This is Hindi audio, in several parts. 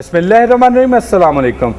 बिस्मिल्लाहिर्रहमानिर्रहीम, अस्सलाम वालेकुम।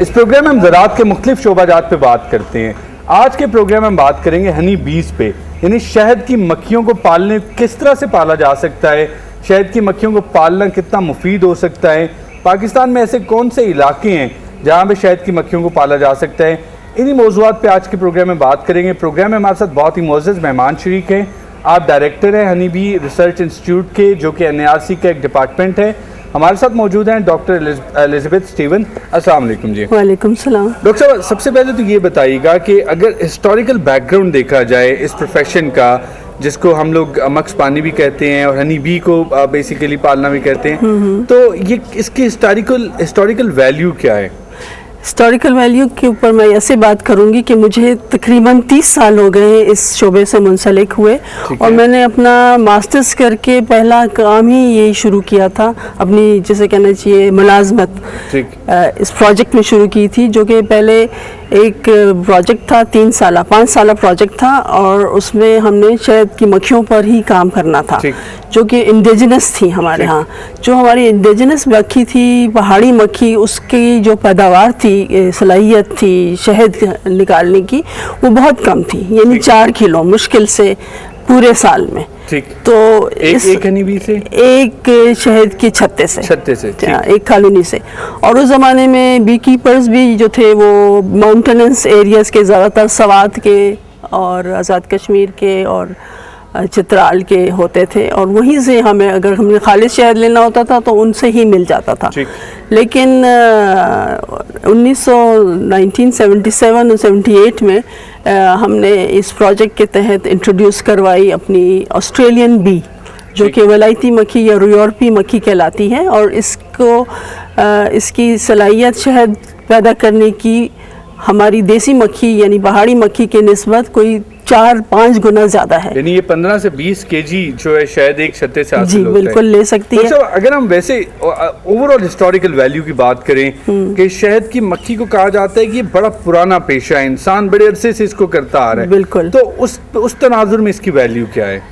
इस प्रोग्राम में हम ज़राअत के मुख्तलिफ शोबाजात पे बात करते हैं। आज के प्रोग्राम में हम बात करेंगे हनी बीज पे, यानी शहद की मक्खियों को पालने किस तरह से पाला जा सकता है, शहद की मक्खियों को पालना कितना मुफीद हो सकता है, पाकिस्तान में ऐसे कौन से इलाके हैं जहाँ पे शहद की मक्खियों को पाला जा सकता है। इन्हीं मौज़ूआत पे आज के प्रोग्राम में बात करेंगे। प्रोग्राम में हमारे साथ बहुत ही मुअज़्ज़ज़ मेहमान शरीक हैं। आप डायरेक्टर हैं हनी बी रिसर्च इंस्टीट्यूट के, जो कि NARC का एक डिपार्टमेंट है। हमारे साथ मौजूद हैं डॉक्टर एलिज़ाबेथ स्टीवन। अस्सलाम वालेकुम जी। वालेकुम सलाम। डॉक्टर साहब, सबसे पहले तो ये बताइएगा कि अगर हिस्टोरिकल बैकग्राउंड देखा जाए इस प्रोफेशन का, जिसको हम लोग मक्स पानी भी कहते हैं और हनी बी को बेसिकली पालना भी कहते हैं, तो ये इसकी हिस्टोरिकल वैल्यू क्या है? हिस्टोरिकल वैल्यू के ऊपर मैं ऐसे बात करूंगी कि मुझे तकरीबन 30 साल हो गए इस शोबे से मुंसलिक हुए, और मैंने अपना मास्टर्स करके पहला काम ही यही शुरू किया था, अपनी जिसे कहना चाहिए मुलाजमत इस प्रोजेक्ट में शुरू की थी, जो कि पहले एक प्रोजेक्ट था 5 साल प्रोजेक्ट था, और उसमें हमने शहद की मक्खियों पर ही काम करना था, जो कि इंडिजिनस थी हमारे यहाँ। जो हमारी इंडिजिनस मक्खी थी, पहाड़ी मक्खी, उसकी जो पैदावार थी, सलाहियत थी शहद निकालने की, वो बहुत कम थी, यानी 4 किलो मुश्किल से पूरे साल में। ठीक। तो एक हनी बी से, एक शहद के छत्ते से एक कॉलोनी से। और उस ज़माने में बी कीपर्स भी जो थे वो माउंटेनस एरियाज़ के, ज़्यादातर सवात के और आज़ाद कश्मीर के और चित्राल के होते थे, और वहीं से अगर हमने खालिद शहद लेना होता था तो उनसे ही मिल जाता था। लेकिन 1977 और 78 में हमने इस प्रोजेक्ट के तहत इंट्रोड्यूस करवाई अपनी ऑस्ट्रेलियन बी, जो कि वलायती मक्खी या यूरोपीय मक्खी कहलाती है, और इसकी सलाहियत शहद पैदा करने की हमारी देसी मक्खी यानी पहाड़ी मक्खी के निस्बत कोई 4-5 गुना ज़्यादा है। यानी ये 15 से 20 केजी जो है शायद एक छत्ते से हासिल होता है। बिल्कुल ले सकती है। अगर हम वैसे ओवरऑल हिस्टोरिकल वैल्यू की बात करें कि शहद की मक्खी को कहा जाता है कि ये बड़ा पुराना पेशा है, इंसान बड़े अरसे से इसको करता आ रहा है। बिल्कुल। तो उस तनाजुर में इसकी वैल्यू क्या है?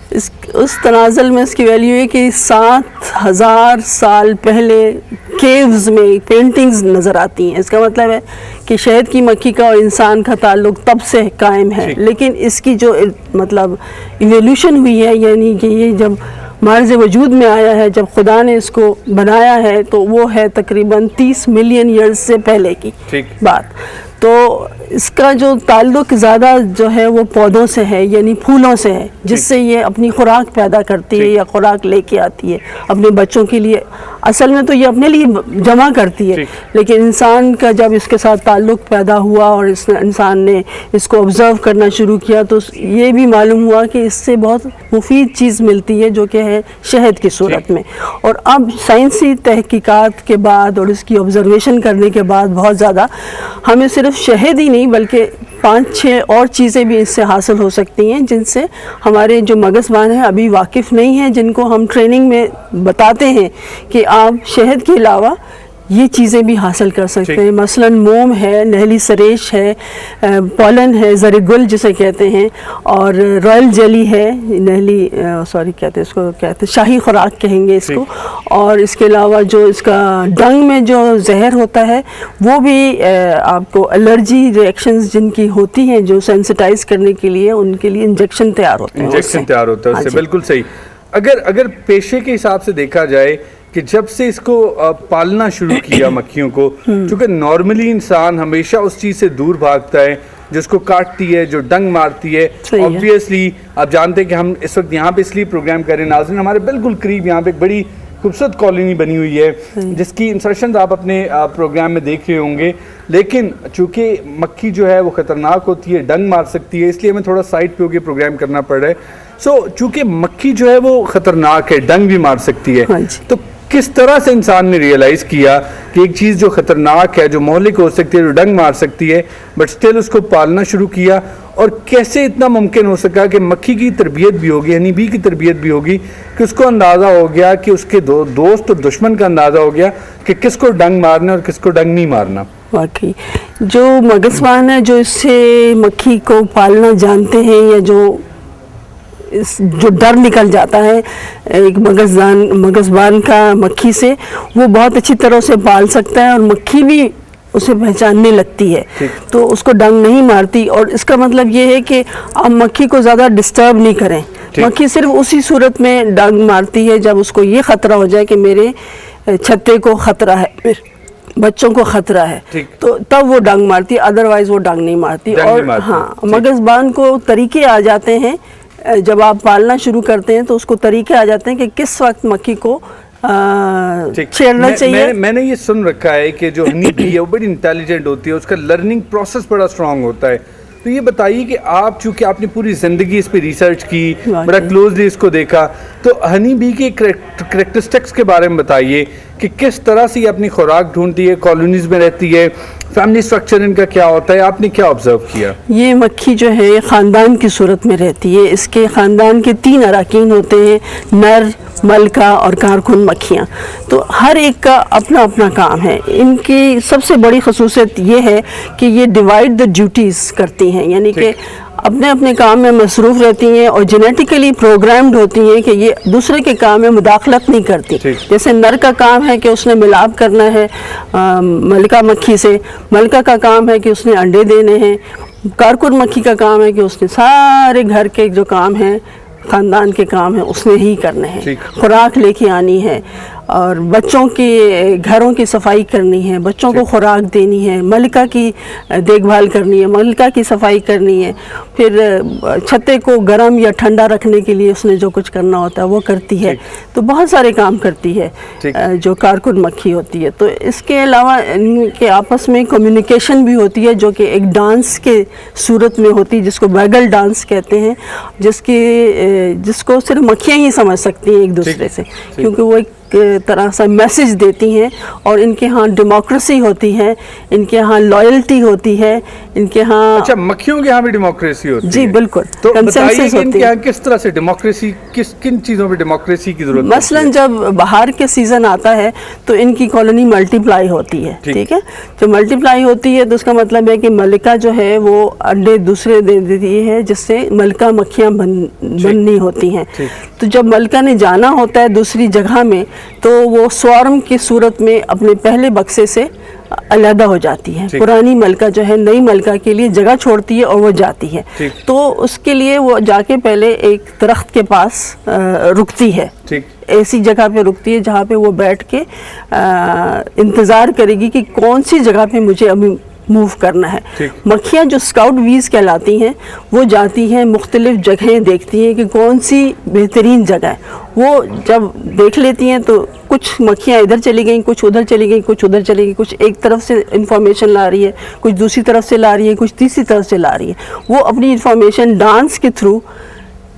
उस तनाजुर में इसकी वैल्यू है कि 7000 साल पहले केव्स में पेंटिंग्स नज़र आती हैं। इसका मतलब है कि शहद की मक्खी का और इंसान का ताल्लुक तब से कायम है, लेकिन इसकी जो मतलब इवोल्यूशन हुई है, यानी कि ये जब मार्ज़ वजूद में आया है, जब खुदा ने इसको बनाया है, तो वो है तकरीबन 30 मिलियन ईयर्स से पहले की बात। तो इसका जो ताल्लुक ज़्यादा जो है वो पौधों से है, यानी फूलों से है, जिससे ये अपनी खुराक पैदा करती है या खुराक लेके आती है अपने बच्चों के लिए। असल में तो ये अपने लिए जमा करती है, लेकिन इंसान का जब इसके साथ ताल्लुक पैदा हुआ और इंसान ने इसको ऑब्ज़र्व करना शुरू किया, तो ये भी मालूम हुआ कि इससे बहुत मुफीद चीज़ मिलती है, जो कि है शहद की सूरत में। और अब साइंसी तहकीकात के बाद और इसकी ऑब्ज़र्वेशन करने के बाद बहुत ज़्यादा हमें सिर्फ शहद ही नहीं बल्कि 5-6 और चीज़ें भी इससे हासिल हो सकती हैं, जिनसे हमारे जो मगज़बान हैं अभी वाकिफ़ नहीं हैं, जिनको हम ट्रेनिंग में बताते हैं कि आप शहद के अलावा ये चीज़ें भी हासिल कर सकते हैं। मसलन मोम है, नहली सरेश है, पॉलन है, ज़रीगुल जिसे कहते हैं, और रॉयल जेली है, नहली कहते हैं इसको, शाही खुराक कहेंगे इसको। और इसके अलावा जो इसका डंग में जो जहर होता है, वो भी आपको एलर्जी रिएक्शंस जिनकी होती हैं, जो सेंसिटाइज करने के लिए उनके लिए इंजेक्शन तैयार होते हैं। उससे बिल्कुल सही। अगर पेशे के हिसाब से देखा जाए कि जब से इसको पालना शुरू किया मक्खियों को, चूँकि नॉर्मली इंसान हमेशा उस चीज़ से दूर भागता है जिसको काटती है, जो डंग मारती है। ऑब्वियसली आप जानते हैं कि हम इस वक्त यहाँ पे इसलिए प्रोग्राम कर रहे हैं, नाज़रीन हमारे बिल्कुल करीब यहाँ पे एक बड़ी खूबसूरत कॉलोनी बनी हुई है, जिसकी इंसर्शन आप अपने प्रोग्राम में देख रहे होंगे। लेकिन चूँकि मक्खी जो है वो ख़तरनाक होती है, डंग मार सकती है, इसलिए हमें थोड़ा साइड पे होकर प्रोग्राम करना पड़ रहा है। चूँकि मक्खी जो है वो ख़तरनाक है, डंग भी मार सकती है, तो किस तरह से इंसान ने रियलाइज़ किया कि एक चीज़ जो ख़तरनाक है, जो मोहलिक हो सकती है, जो डंग मार सकती है, बट स्टिल उसको पालना शुरू किया, और कैसे इतना मुमकिन हो सका कि मक्खी की तरबियत भी होगी, हनी बी की तरबियत भी होगी, कि उसको अंदाज़ा हो गया कि उसके दोस्त और दुश्मन का अंदाज़ा हो गया कि किसको डंग मारना और किसको डंग नहीं मारना। वाकई जो मगज़बान है, जो इससे मक्खी को पालना जानते हैं, या जो जो डर निकल जाता है एक मगज़बान का मक्खी से, वो बहुत अच्छी तरह से पाल सकता है और मक्खी भी उसे पहचानने लगती है, तो उसको डंक नहीं मारती। और इसका मतलब ये है कि आप मक्खी को ज़्यादा डिस्टर्ब नहीं करें। मक्खी सिर्फ उसी सूरत में डंक मारती है जब उसको ये ख़तरा हो जाए कि मेरे छत्ते को ख़तरा है, मेरे बच्चों को ख़तरा है, तो तब वो डंक मारती है, अदरवाइज़ वो डंक नहीं मारती। और हाँ, मगज़बान को तरीके आ जाते हैं, जब आप पालना शुरू करते हैं तो उसको तरीके आ जाते हैं कि किस वक्त मक्खी को छेड़ना चाहिए। मैंने ये सुन रखा है कि जो हनी बी है वो बड़ी इंटेलिजेंट होती है, उसका लर्निंग प्रोसेस बड़ा स्ट्रांग होता है। तो ये बताइए कि आप, चूंकि आपने पूरी ज़िंदगी इस पे रिसर्च की, बड़ा क्लोजली इसको देखा, तो हनी बी के करैक्टरिस्टिक्स के बारे में बताइए कि किस तरह से ये अपनी खुराक ढूंढती है, कॉलोनीज में रहती है, फैमिली स्ट्रक्चर इनका क्या होता है, आपने क्या ऑब्जर्व किया? ये मक्खी जो है ख़ानदान की सूरत में रहती है। इसके ख़ानदान के 3 अराकीन होते हैं, नर, मलका और कारकुन मक्खियाँ। तो हर एक का अपना अपना काम है। इनकी सबसे बड़ी खसूसियत ये है कि ये डिवाइड द ड्यूटीज़ करती हैं, यानी कि अपने अपने काम में मसरूफ़ रहती हैं और जेनेटिकली प्रोग्राम्ड होती हैं कि ये दूसरे के काम में मुदाखलत नहीं करती। जैसे नर का काम है कि उसने मिलाप करना है मलका मक्खी से, मलका का काम है कि उसने अंडे देने हैं, कारकुन मक्खी का काम है कि उसने सारे घर के जो काम हैं, ख़ानदान के काम है, उसने ही करने हैं। खुराक लेके आनी है और बच्चों के घरों की सफाई करनी है, बच्चों को खुराक देनी है, मलिका की देखभाल करनी है, मलिका की सफाई करनी है, फिर छत्ते को गर्म या ठंडा रखने के लिए उसने जो कुछ करना होता है वो करती है। तो बहुत सारे काम करती है जो कारकुन मक्खी होती है। तो इसके अलावा इनके आपस में कम्युनिकेशन भी होती है, जो कि एक डांस के सूरत में होती है, जिसको बैगल डांस कहते हैं, जिसको सिर्फ मक्खियाँ ही समझ सकती हैं एक दूसरे से, क्योंकि वो एक तरह से मैसेज देती हैं। और इनके यहाँ डेमोक्रेसी होती है, इनके यहाँ लॉयल्टी होती है, इनके यहाँ। अच्छा, मक्खियों के यहाँ भी डेमोक्रेसी होती है? जी बिल्कुल। तो बताइए कि इनके यहाँ किस तरह से डेमोक्रेसी, किन चीज़ों पे डेमोक्रेसी की जरूरत? मसलन जब बाहर के सीज़न आता है तो इनकी कॉलोनी मल्टीप्लाई होती है, ठीक है। जब मल्टीप्लाई होती है तो उसका मतलब है कि मलिका जो है वो अंडे दूसरे दे देती है, जिससे मलिका मक्खियाँ बननी होती हैं। तो जब मलिका ने जाना होता है दूसरी जगह में, तो वो स्वार्म की सूरत में अपने पहले बक्से से अलग हो जाती है। पुरानी मलका जो है नई मलका के लिए जगह छोड़ती है और वो जाती है। तो उसके लिए वो जाके पहले एक दरख्त के पास रुकती है, ऐसी जगह पे रुकती है जहाँ पे वो बैठ के इंतज़ार करेगी कि कौन सी जगह पे मुझे अभी मूव करना है। मक्खियाँ जो स्काउट बीज कहलाती हैं, वो जाती हैं मुख्तलिफ जगहें, देखती हैं कि कौन सी बेहतरीन जगह है। वो जब देख लेती हैं तो कुछ मक्खियाँ इधर चली गई, कुछ उधर चली गई, कुछ उधर चली गई, कुछ एक तरफ से इंफॉर्मेशन ला रही है, कुछ दूसरी तरफ से ला रही है, कुछ तीसरी तरफ से ला रही है। वो अपनी इंफॉर्मेशन डांस के थ्रू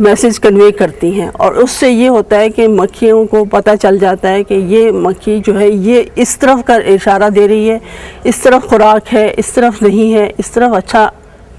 मैसेज कन्वे करती हैं और उससे ये होता है कि मक्खियों को पता चल जाता है कि ये मक्खी जो है ये इस तरफ का इशारा दे रही है, इस तरफ खुराक है, इस तरफ नहीं है, इस तरफ अच्छा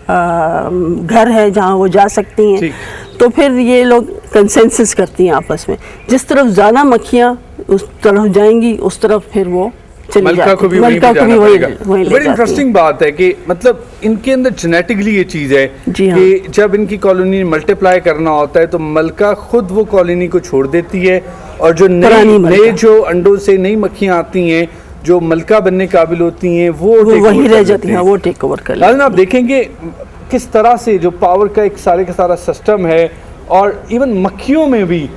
घर है जहाँ वो जा सकती हैं। तो फिर ये लोग कंसेंसस करती हैं आपस में, जिस तरफ ज़्यादा मक्खियाँ उस तरफ जाएंगी उस तरफ फिर वो मलका को भी वही पड़ेगा। बड़ी इंटरेस्टिंग बात है कि मतलब इनके अंदर जेनेटिकली ये चीज़ है कि जब इनकी कॉलोनी मल्टीप्लाई करना होता है तो मलका खुद वो कॉलोनी को छोड़ देती है और जो नए जो अंडों से नई मक्खियाँ आती हैं जो मलका बनने काबिल होती हैं वो वही रह जाती हैं, वो टेक ओवर कर लेती हैं। आप देखेंगे किस तरह से जो पावर का एक सारे का सारा सिस्टम है और इवन मक्खियों में भी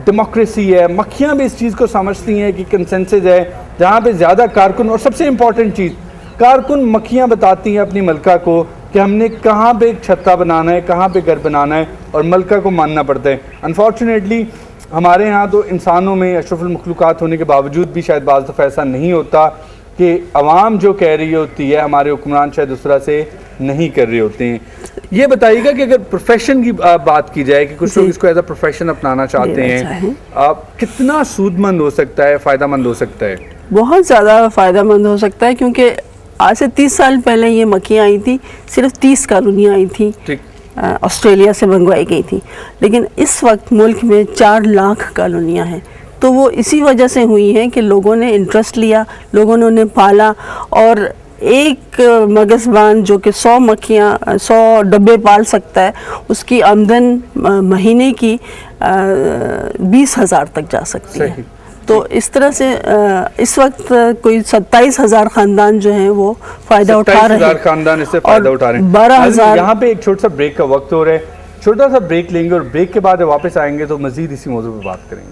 डेमोक्रेसी है। मक्खियाँ भी इस चीज़ को समझती हैं कि कंसेंसस है, जहाँ पे ज़्यादा कारकुन, और सबसे इम्पॉर्टेंट चीज़ कारकुन मक्खियाँ बताती हैं अपनी मलका को कि हमने कहाँ पे एक छत्ता बनाना है, कहाँ पे घर बनाना है, और मलका को मानना पड़ता है। अनफॉर्चुनेटली हमारे यहाँ तो इंसानों में अशरफुल मखलूक़ात होने के बावजूद भी शायद बाज़ दफ़ा ऐसा नहीं होता कि अवाम जो कह रही होती है हमारे हुक्मरान शायद उस तरह से नहीं कर रहे होते हैं। ये बताइएगा कि अगर प्रोफेशन की बात की जाए कि कुछ लोग इसको एज अ प्रोफेशन अपनाना चाहते हैं, कितना सूदमंद हो सकता है, फ़ायदेमंद हो सकता है? बहुत ज़्यादा फ़ायदेमंद हो सकता है, क्योंकि आज से 30 साल पहले ये मक्खियाँ आई थी, सिर्फ 30 कॉलोनियाँ आई थी, ऑस्ट्रेलिया से मंगवाई गई थी। लेकिन इस वक्त मुल्क में 4 लाख कॉलोनियाँ हैं। तो वो इसी वजह से हुई हैं कि लोगों ने इंटरेस्ट लिया, लोगों ने उन्हें पाला और एक मगज़बान जो कि 100 मक्खियाँ 100 डब्बे पाल सकता है, उसकी आमदन महीने की 20,000 तक जा सकती है। सही। तो इस तरह से इस वक्त कोई 27,000 खानदान जो हैं वो फ़ायदा उठा रहे 27,000 हैं खानदान इससे फायदा और उठा रहे हैं। 12,000 यहाँ पे एक छोटा सा ब्रेक का वक्त हो रहा है, छोटा सा ब्रेक लेंगे और ब्रेक के बाद वापस आएंगे तो मजीद इसी मौजू पे बात करेंगे।